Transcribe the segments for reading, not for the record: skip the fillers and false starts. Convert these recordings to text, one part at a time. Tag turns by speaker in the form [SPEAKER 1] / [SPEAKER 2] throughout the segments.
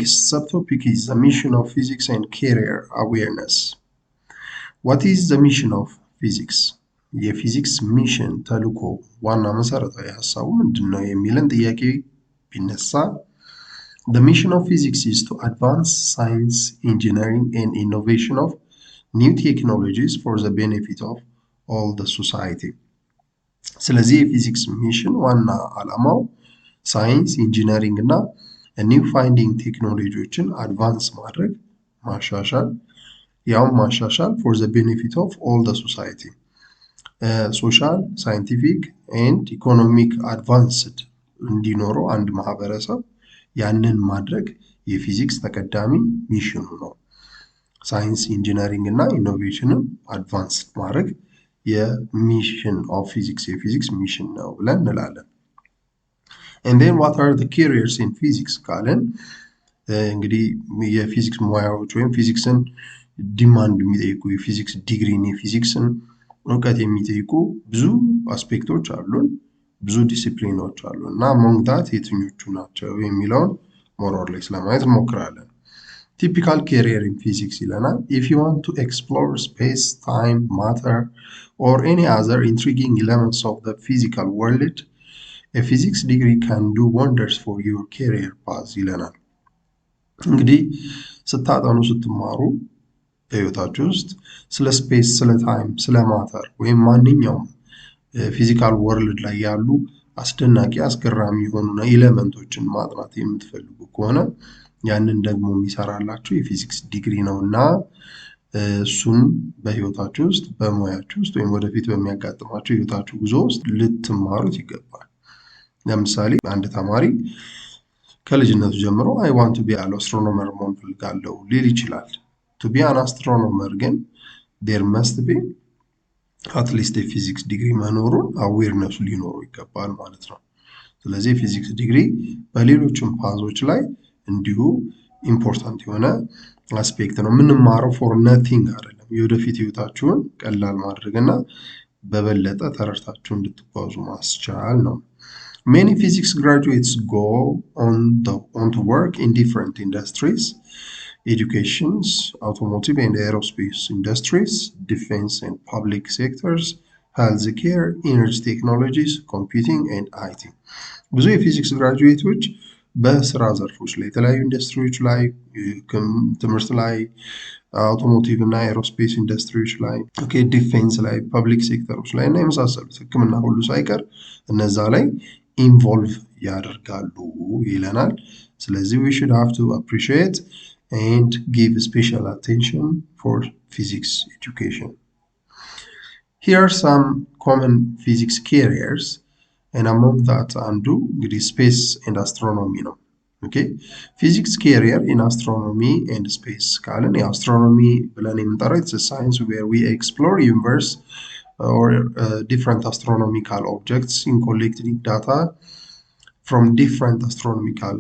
[SPEAKER 1] next subtopic is the mission of physics and career awareness. What is the mission of physics? የፊዚክስ ሚሽን ተልኮ ዋና መሰረታዊ ሐሳቡ ምንድነው የሚለን ጥያቄ ቢነሳ The mission of physics is to advance science, engineering and innovation of new technologies for the benefit of all the society. ስለዚህ የፊዚክስ ሚሽን ዋና ዓላማው ሳይንስ፣ ኢንጂነሪንግ እና ኒው ፋይንዲንግ ቴክኖሎጂዎችን አድቫንስ ማድረግ ማሻሻል for the benefit of all the society. ሶሻል ሳይንቲፊክ ኤንድ ኢኮኖሚክ አድቫንስድ እንዲኖረው አንድ ማህበረሰብ ያንን ማድረግ የፊዚክስ ተቀዳሚ ሚሽኑ ነው። ሳይንስ ኢንጂነሪንግ እና ኢኖቬሽንን አድቫንስ ማድረግ የሚሽን ኦፍ ፊዚክስ የፊዚክስ ሚሽን ነው ብለን እንላለን። and then what are the careers in physics ካለን እንግዲህ የፊዚክስ ሙያዎች ወይም ፊዚክስን ዲማንድ የሚጠይቁ የፊዚክስ ዲግሪን የፊዚክስን እውቀት የሚጠይቁ ብዙ አስፔክቶች አሉን፣ ብዙ ዲሲፕሊኖች አሉ እና among that የትኞቹ ናቸው የሚለውን more or less ለማየት እንሞክራለን። Typical career in physics ይለናል if you want to explore space, time, matter or any other intriguing elements of the physical world, a physics degree can do wonders for your career path ይለናል። እንግዲህ ስታጠኑ ስትማሩ በህይወታችሁ ውስጥ ስለ ስፔስ፣ ስለ ታይም፣ ስለ ማተር ወይም ማንኛውም ፊዚካል ወርልድ ላይ ያሉ አስደናቂ አስገራሚ የሆኑ ኤሌመንቶችን ማጥናት የምትፈልጉ ከሆነ ያንን ደግሞ የሚሰራላችሁ የፊዚክስ ዲግሪ ነውና እሱን በህይወታችሁ ውስጥ በሙያችሁ ውስጥ ወይም ወደፊት በሚያጋጥማችሁ ህይወታችሁ ጉዞ ውስጥ ልትማሩት ይገባል። ለምሳሌ አንድ ተማሪ ከልጅነቱ ጀምሮ I want to be an astronomer መሆን ፈልጋለሁ ሊል ይችላል። To be an astronomer ግን there must be at least a physics degree መኖሩን አዌርነሱ ሊኖረው ይገባል ማለት ነው። ስለዚህ ፊዚክስ ዲግሪ በሌሎችም ፓዞች ላይ እንዲሁ ኢምፖርታንት የሆነ አስፔክት ነው። የምንማረው ፎር ነቲንግ አይደለም። የወደፊት ህይወታችሁን ቀላል ማድረግና በበለጠ ተረድታችሁ እንድትጓዙ ማስቻል ነው። Many physics graduates go on to work in different industries, educations, automotive and aerospace industries, defense and public sectors, healthcare, energy technologies, computing and IT. ብዙ የፊዚክስ ግራጁዌቶች በስራ ዘርፎች ላይ የተለያዩ ኢንዱስትሪዎች ላይ ትምህርት ላይ አውቶሞቲቭ እና ኤሮስፔስ ኢንዱስትሪዎች ላይ ዲፌንስ ላይ ፐብሊክ ሴክተሮች ላይ እና የመሳሰሉት ሕክምና ሁሉ ሳይቀር እነዛ ላይ ኢንቮልቭ ያደርጋሉ ይለናል። ስለዚህ we should have to appreciate and give special attention for physics education. Here are some common physics careers and among that አንዱ እንግዲህ space and astronomy ነው። physics career in astronomy and space ካለን የአስትሮኖሚ ብለን የምንጠራው it's a science where we explore universe or different astronomical objects in collecting data from different astronomical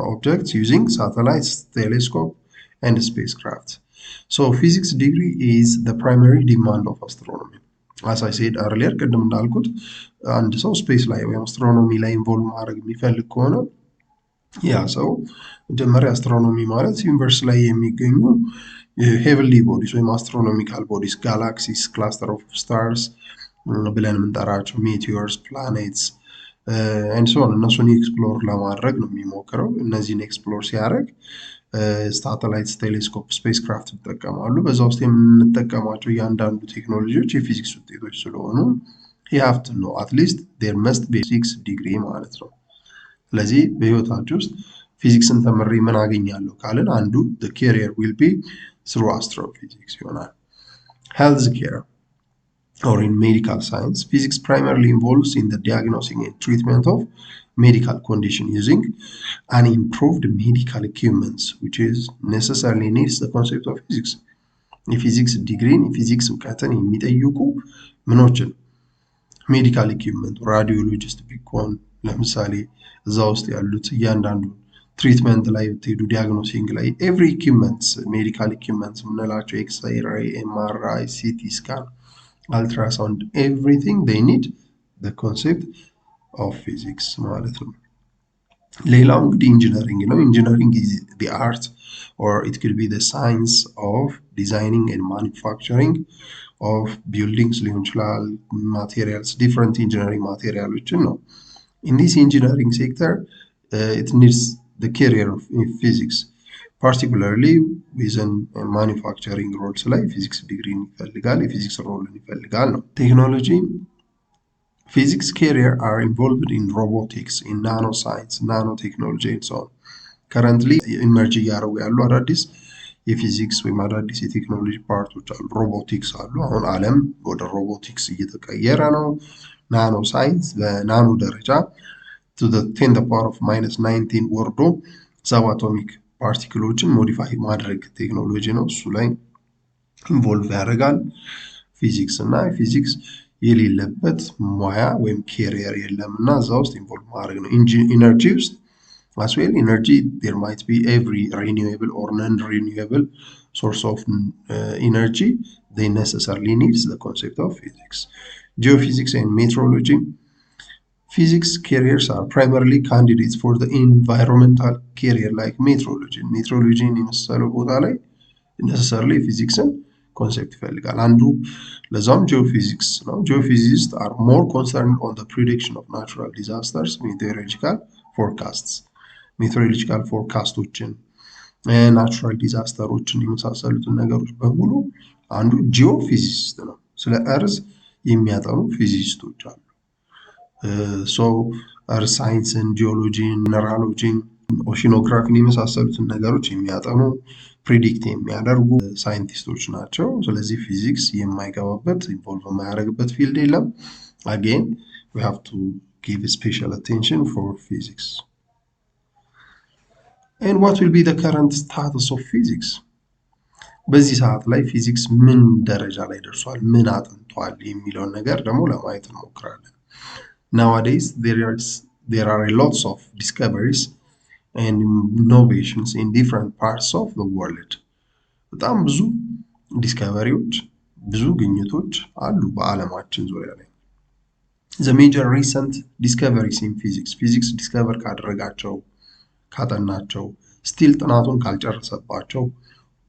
[SPEAKER 1] objects using satellites, telescope and spacecraft. So physics degree is the primary demand of astronomy. As I said earlier, ቅድም እንዳልኩት አንድ ሰው ስፔስ ላይ ወይም አስትሮኖሚ ላይ ኢንቮልቭ ማድረግ የሚፈልግ ከሆነ ያ ሰው መጀመሪያ አስትሮኖሚ ማለት ዩኒቨርስ ላይ የሚገኙ ሄቨንሊ ቦዲስ ወይም አስትሮኖሚካል ቦዲስ ጋላክሲስ፣ ክላስተር ኦፍ ስታርስ ብለን የምንጠራቸው ሜቲዮርስ፣ ፕላኔትስ and so on እነሱን ኤክስፕሎር ለማድረግ ነው የሚሞክረው። እነዚህን ኤክስፕሎር ሲያደርግ ሳተላይትስ፣ ቴሌስኮፕ፣ ስፔስ ክራፍት ይጠቀማሉ። በዛ ውስጥ የምንጠቀማቸው እያንዳንዱ ቴክኖሎጂዎች የፊዚክስ ውጤቶች ስለሆኑ you have to know at least there must be physics degree ማለት ነው። ስለዚህ በህይወታችሁ ውስጥ ፊዚክስን ተምሬ ምን አገኛለሁ ካልን አንዱ the career will be through astrophysics ይሆናል። health care or in medical science, physics primarily involves in the diagnosing and treatment of medical condition using an improved medical equipments which is necessarily needs the concept of physics. የፊዚክስ ዲግሪን የፊዚክስ እውቀትን የሚጠይቁ ምኖችን ሜዲካል ኢኩዊፕመንት ራዲዮሎጂስት ቢኮን ለምሳሌ እዛ ውስጥ ያሉት እያንዳንዱ ትሪትመንት ላይ ብትሄዱ ዲያግኖሲንግ ላይ ኤቭሪ ኢኩዊፕመንትስ ሜዲካል ኢኩዊፕመንትስ ምንላቸው ኤክስሬይ፣ ኤምአርአይ፣ ሲቲ ስካን፣ ultrasound, everything they need the concept of physics ማለት ነው። ሌላው እንግዲህ ኢንጂነሪንግ ነው። ኢንጂነሪንግ is the art or it could be the science of designing and manufacturing of buildings ሊሆን ይችላል materials different engineering ማቴሪያሎችን ነው። in this engineering sector it needs the career of physics particularly within manufacturing roles ላይ ፊዚክስ ዲግሪን ይፈልጋል የፊዚክስ ሮልን ይፈልጋል ነው። ቴክኖሎጂ physics career are involved in robotics, in nanoscience, nanotechnology and so on. Currently ኢመርጅ እያደረጉ ያሉ አዳዲስ የፊዚክስ ወይም አዳዲስ የቴክኖሎጂ ፓርቶች አሉ። ሮቦቲክስ አሉ። አሁን ዓለም ወደ ሮቦቲክስ እየተቀየረ ነው። ናኖ ሳይንስ በናኖ ደረጃ to the 10 the power of -19 ወርዶ ሰብአቶሚክ ፓርቲክሎችን ሞዲፋይ ማድረግ ቴክኖሎጂ ነው። እሱ ላይ ኢንቮልቭ ያደርጋል። ፊዚክስ እና ፊዚክስ የሌለበት ሙያ ወይም ኬሪየር የለም እና እዛ ውስጥ ኢንቮልቭ ማድረግ ነው። ኢነርጂ ውስጥ as well energy there might be every renewable or non-renewable source of energy they necessarily needs the concept of physics. Geophysics and meteorology physics careers are primarily candidates for the environmental career like meteorology. meteorology የመሰለው ቦታ ላይ necessarily physics concept ይፈልጋል። አንዱ ለዛም ጂኦፊዚክስ ነው። ጂኦፊዚስት are more concerned on the prediction of natural disasters, meteorological forecasts ሜትሮሎጂካል ፎርካስቶችን ናቹራል ዲዛስተሮችን የመሳሰሉትን ነገሮች በሙሉ አንዱ ጂኦፊዚስት ነው። ስለ እርዝ የሚያጠኑ ፊዚስቶች አሉ። ሶ እርዝ ሳይንስን፣ ጂኦሎጂን፣ ሚነራሎጂን፣ ኦሺኖግራፊን የመሳሰሉትን ነገሮች የሚያጠኑ ፕሪዲክት የሚያደርጉ ሳይንቲስቶች ናቸው። ስለዚህ ፊዚክስ የማይገባበት ኢንቮልቭ የማያደርግበት ፊልድ የለም። አጌን we have to give special attention for physics. And what will be the current status of physics? በዚህ ሰዓት ላይ ፊዚክስ ምን ደረጃ ላይ ደርሷል፣ ምን አጥንቷል የሚለውን ነገር ደግሞ ለማየት እንሞክራለን። Nowadays there are lots of discoveries and innovations in different parts of the world. በጣም ብዙ ዲስከቨሪዎች ብዙ ግኝቶች አሉ በዓለማችን ዙሪያ ላይ። The major recent discoveries in physics ዲስከቨር ካደረጋቸው ካጠናቸው ስቲል ጥናቱን ካልጨረሰባቸው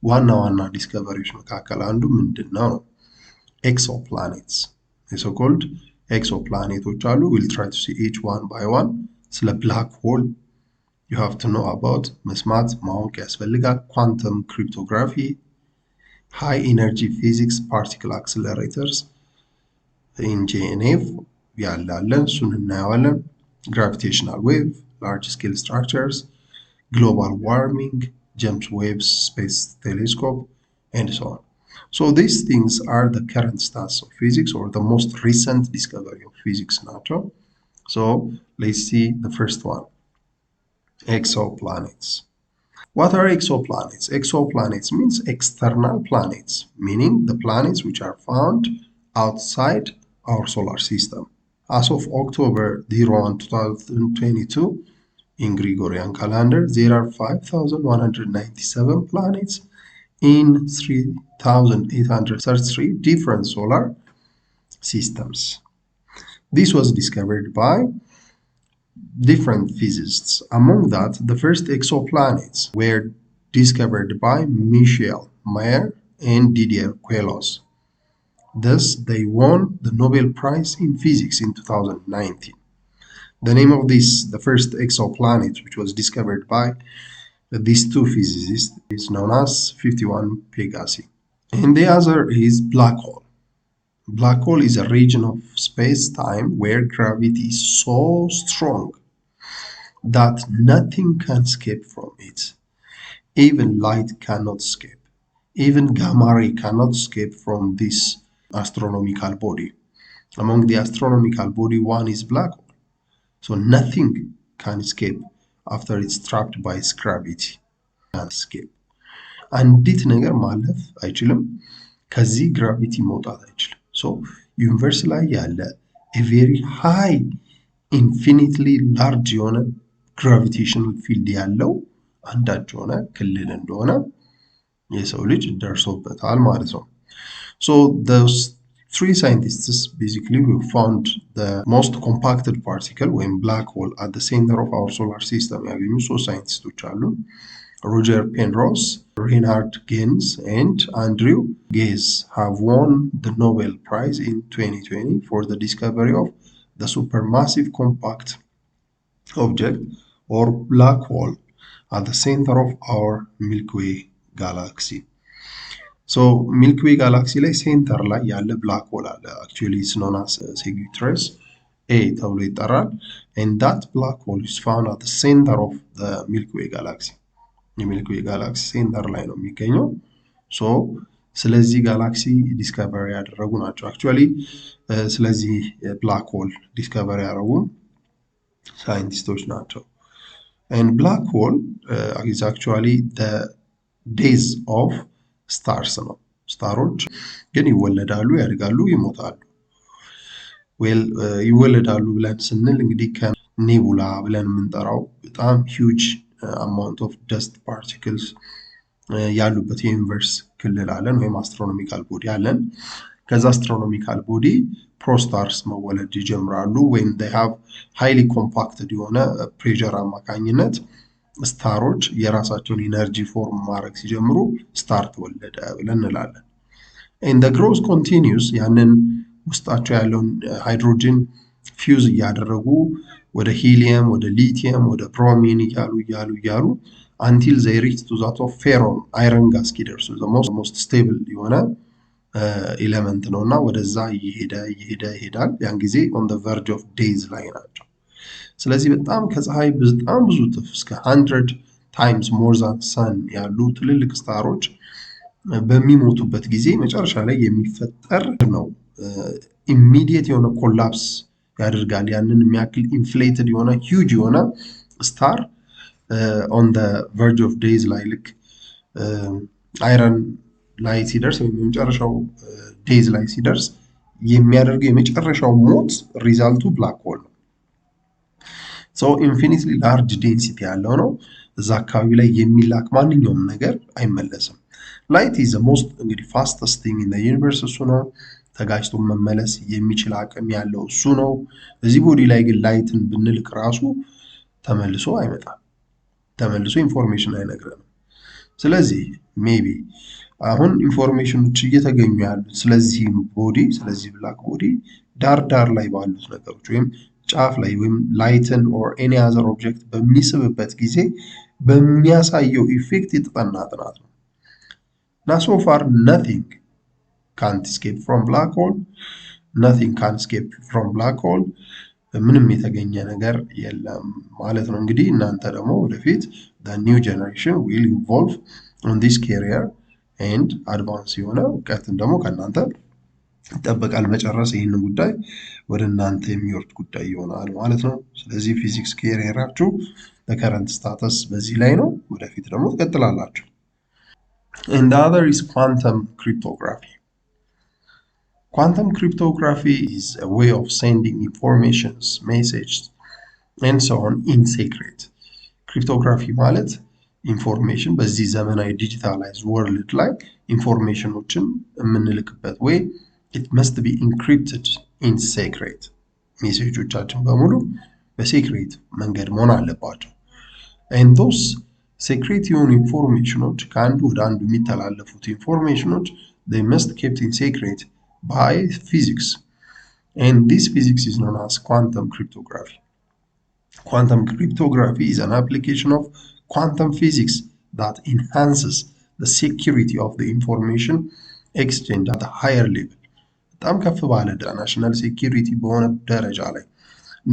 [SPEAKER 1] ዋና ዋና ዲስከቨሪዎች መካከል አንዱ ምንድን ነው? ኤክሶፕላኔትስ የሶኮልድ ኤክሶፕላኔቶች አሉ። we'll try to see each one by one. ስለ ብላክ ሆል you have to know about መስማት ማወቅ ያስፈልጋል። ኳንተም ክሪፕቶግራፊ፣ ሃይ ኢነርጂ ፊዚክስ፣ ፓርቲክል አክሰለሬተርስ ኢን ጄኤንኤፍ ያላለን እሱን እናየዋለን። gravitational wave, large scale structures, global warming, James Webb Space Telescope, and so on. So these things are the current status of physics or the most recent discovery of physics nature. So let's see the first one, exoplanets. What are exoplanets? Exoplanets means external planets, meaning the planets which are found outside our solar system. As of October 01, 2022, in Gregorian calendar, there are 5,197 planets in 3,833 different solar systems. This was discovered by different physicists. Among that, the first exoplanets were discovered by Michel Mayor and Didier Queloz. Thus, they won the Nobel Prize in Physics in 2019. The name of the first exoplanet, which was discovered by these two physicists, is known as 51 Pegasi. And the other is black hole. Black hole is a region of space-time where gravity is so strong that nothing can escape from it. Even light cannot escape. Even gamma ray cannot escape from this astronomical body. Among the astronomical body, one is black hole. So nothing can escape after it's trapped by its gravity. Can't escape. አንዲት ነገር ማለፍ አይችልም፣ ከዚህ ግራቪቲ መውጣት አይችልም። ሶ ዩኒቨርስ ላይ ያለ very high infinitely large የሆነ gravitational field ያለው አንዳች የሆነ ክልል እንደሆነ የሰው ልጅ ደርሶበታል ማለት ነው። So those three scientists basically who found the most compacted particle when black hole at the center of our solar system ያገኙ ሶስት ሳይንቲስቶች አሉ። Roger Penrose, Reinhard Genz, and Andrew Ghez have won the Nobel Prize in 2020 for the discovery of the supermassive compact object or black hole at the center of our Milky Way galaxy. So Milky Way galaxy ላይ ሴንተር ላይ ያለ black hole አለ። Actually it's known as Sagittarius A ተብሎ ይጠራል። And that black hole is found at the center of the Milky Way galaxy. የሚልክ ዌይ ጋላክሲ ሴንተር ላይ ነው የሚገኘው። ሶ ስለዚህ ጋላክሲ ዲስከቨሪ ያደረጉ ናቸው። አክቹአሊ ስለዚህ ብላክ ሆል ዲስከቨሪ ያደረጉ ሳይንቲስቶች ናቸው። and black hole is actually the days of stars ነው። ስታሮች ግን ይወለዳሉ፣ ያድጋሉ፣ ይሞታሉ። ዌል ይወለዳሉ ብለን ስንል እንግዲህ ከኔቡላ ብለን የምንጠራው በጣም ሂውጅ amount of dust particles ያሉበት የዩኒቨርስ ክልል አለን ወይም አስትሮኖሚካል ቦዲ አለን። ከዛ አስትሮኖሚካል ቦዲ ፕሮስታርስ መወለድ ይጀምራሉ ወይም they have highly compacted የሆነ ፕሬሸር አማካኝነት ስታሮች የራሳቸውን ኢነርጂ ፎርም ማድረግ ሲጀምሩ ስታር ተወለደ ብለን እንላለን። and the growth continues ያንን ውስጣቸው ያለውን ሃይድሮጅን ፊውዝ እያደረጉ ወደ ሂሊየም ወደ ሊቲየም ወደ ብሮሚን እያሉ until they reach to that of ferron iron gas እስኪደርሱ the most stable የሆነ ኤሌመንት ነውና ወደዛ ይሄዳል። ያን ጊዜ on the verge of days ላይ ናቸው። ስለዚህ በጣም ከፀሐይ በጣም ብዙ እጥፍ እስከ 100 times more than sun ያሉ ትልልቅ ስታሮች በሚሞቱበት ጊዜ መጨረሻ ላይ የሚፈጠር ነው ኢሚዲየት የሆነ ኮላፕስ ያደርጋል። ያንን የሚያክል ኢንፍሌትድ የሆነ ሂውጅ የሆነ ስታር on the verge of days ላይ ልክ አይረን ላይ ሲደርስ ወይም የመጨረሻው ዴይዝ ላይ ሲደርስ የሚያደርገው የመጨረሻው ሞት ሪዛልቱ ብላክ ሆል ነው። so infinitely large density ያለው ነው። እዛ አካባቢ ላይ የሚላክ ማንኛውም ነገር አይመለስም። light is the most እንግዲህ fastest thing in the universe እሱ ነው። ተጋጭቶ መመለስ የሚችል አቅም ያለው እሱ ነው። እዚህ ቦዲ ላይ ግን ላይትን ብንልክ ራሱ ተመልሶ አይመጣም። ተመልሶ ኢንፎርሜሽን አይነግረንም። ስለዚህ ሜቢ አሁን ኢንፎርሜሽኖች እየተገኙ ያሉት ስለዚህ ቦዲ ስለዚህ ብላክ ቦዲ ዳር ላይ ባሉት ነገሮች ወይም ጫፍ ላይ ወይም ላይትን or any other object በሚስብበት ጊዜ በሚያሳየው ኢፌክት የተጠና ጥናት ነው። እና so far nothing can't escape from black hole, nothing can escape from black hole ምንም የተገኘ ነገር የለም ማለት ነው። እንግዲህ እናንተ ደግሞ ወደፊት the new generation will evolve on this career and advance የሆነ እውቀትን ደግሞ ከእናንተ ይጠበቃል። መጨረስ ይህንን ጉዳይ ወደ እናንተ የሚወርድ ጉዳይ ይሆናል ማለት ነው። ስለዚህ ፊዚክስ ካሪየራችሁ በከረንት ስታተስ በዚህ ላይ ነው። ወደፊት ደግሞ ትቀጥላላችሁ። and the other is quantum cryptography. Quantum cryptography is a way of sending informations, messages, and so on in secret. Cryptography ማለት ኢንፎርሜሽን በዚህ ዘመናዊ ዲጂታላይዝ ወርልድ ላይ ኢንፎርሜሽኖችን የምንልክበት ወይ it must be encrypted in secret. ሜሴጆቻችን በሙሉ በሴክሬት መንገድ መሆን አለባቸው። and those secret የሆኑ ኢንፎርሜሽኖች ከአንዱ ወደ አንዱ የሚተላለፉት ኢንፎርሜሽኖች they must kept in secret by physics, and this physics is known as quantum cryptography. Quantum cryptography is an application of quantum physics that enhances the security of the information exchange at a higher level. በጣም ከፍ ባለ ናሽናል ሴኩሪቲ በሆነ ደረጃ ላይ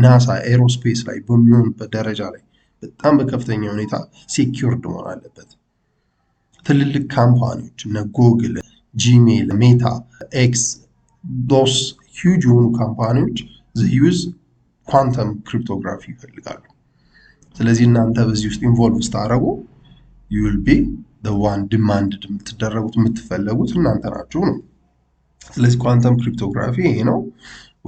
[SPEAKER 1] ናሳ ኤሮስፔስ ላይ በሚሆንበት ደረጃ ላይ በጣም በከፍተኛ ሁኔታ ሴኩርድ መሆን አለበት። ትልልቅ ካምፓኒዎች እነ ጉግል፣ ጂሜል፣ ሜታ፣ ኤክስ those huge የሆኑ ካምፓኒዎች they use quantum cryptography ይፈልጋሉ። ስለዚህ እናንተ በዚህ ውስጥ ኢንቮልቭ ስታደርጉ you will be the one demanded የምትደረጉት የምትፈለጉት እናንተ ናችሁ ነው። ስለዚህ ኳንተም ክሪፕቶግራፊ ይሄ ነው።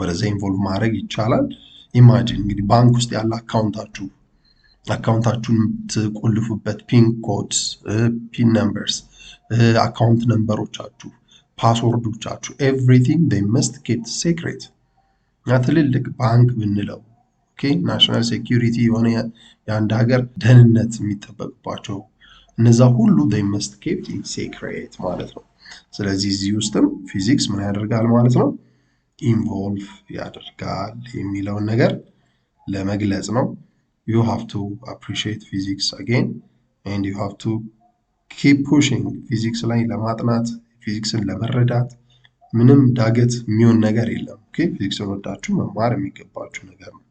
[SPEAKER 1] ወደዛ ኢንቮልቭ ማድረግ ይቻላል። ኢማጂን እንግዲህ ባንክ ውስጥ ያለ አካውንታችሁን የምትቆልፉበት ፒን ኮድስ፣ ፒን ነምበርስ፣ አካውንት ነምበሮቻችሁ ፓስወርዶቻችሁ everything they must keep secret ትልልቅ ባንክ ብንለው ኦኬ ናሽናል ሴኩሪቲ የሆነ የአንድ ሀገር ደህንነት የሚጠበቅባቸው እነዛ ሁሉ they must keep it secret ማለት ነው። ስለዚህ እዚህ ውስጥም ፊዚክስ ምን ያደርጋል ማለት ነው ኢንቮልቭ ያደርጋል የሚለውን ነገር ለመግለጽ ነው። you have to appreciate physics again and you have to keep pushing ፊዚክስ ላይ ለማጥናት ፊዚክስን ለመረዳት ምንም ዳገት የሚሆን ነገር የለም። ኦኬ ፊዚክስን ወዳችሁ መማር የሚገባችሁ ነገር ነው።